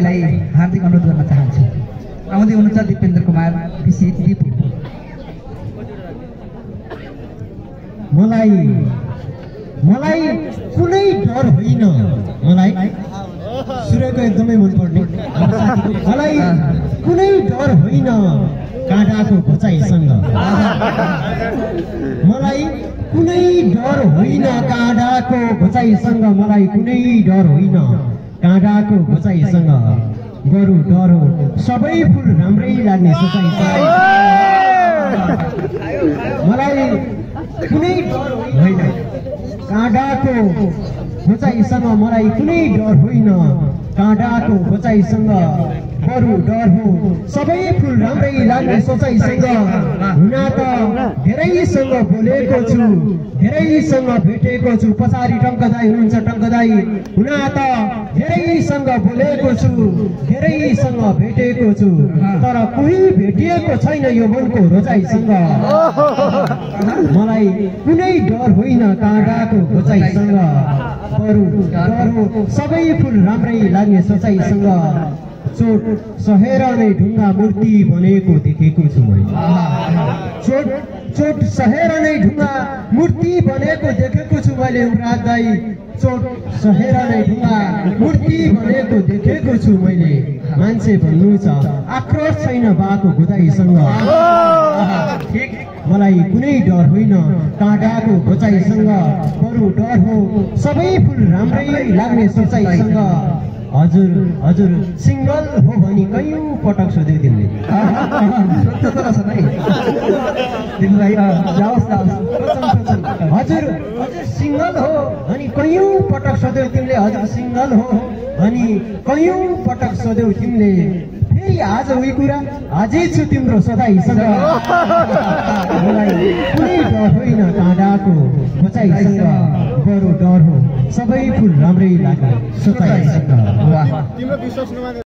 दाइलाई हार्दिक अनुरोध गर्न चाहन्छु। आउँदै हुनुहुन्छ दिपेन्द्र कुमार विसी दिपु। मलाई कुनै डर होइन, मलाई सूर्यको एकदमै मन पर्ने मलाई कुनै डर होइन काँडाको घोचाइसँग, मलाई कुनै डर होइन काँडाको घोचाइसँग, मलाई कुनै डर होइन काँडाको घोचाइसँग, बरु डर हो सबै फुल राम्रै लाग्ने सोचाइसँग, मलाई कुनै डर होइन काँडाको घोचाइसँग, मलाई कुनै डर होइन काँडाको घोचाइसँग, बरु डर हो सबै फुल राम्रै लाग्ने सोचाइसँग। हुन त धेरैसँग बोलेको छु, धेरैसँग भेटेको छु, पछाडि टङ्कदाई हुनुहुन्छ टङ्कदाई। हुन त धेरैसँग बोलेको छु, धेरैसँग भेटेको छु, तर कोही भेटिएको छैन यो मनको रोजाइसँग, मलाई कुनै डर होइन काँडाको घोचाइसँग, बरु डर हो सबै फुल राम्रै लाग्ने सोचाइसँग। चोट सहेर नै ढुङ्गा मूर्ति बनेको देखेको छु मैले, चोट सहेर नै ढुङ्गा मूर्ति बनेको देखेको छु मैले युवराज दाई, चोट सहेर नै ढुङ्गा मूर्ति बनेको देखेको छु मैले। मान्छे भन्नु छ आक्रोश छैन बाको गुदाइसँग, मलाई कुनै डर होइन काँडाको घोचाइसँग, बरु डर हो सबै फुल राम्रै लाग्ने सोचाइसँग। हजुर सिंगल हो भनी कयौं पटक सोध्यो तिमीले, हजुर सिंगल हो भनी कयौं पटक सोध्यौ तिमीले, हजुर सिंगल हो भनी कयौं पटक सोध्यौ तिमीले, फेरि आज उही कुरा आजै छु तिम्रो सदाईसँग, मलाई कुनै डर होइन काँडाको घोचाइसँग, बरु डर हो सबै फुल राम्रै लाग्ने सोचाइसँग।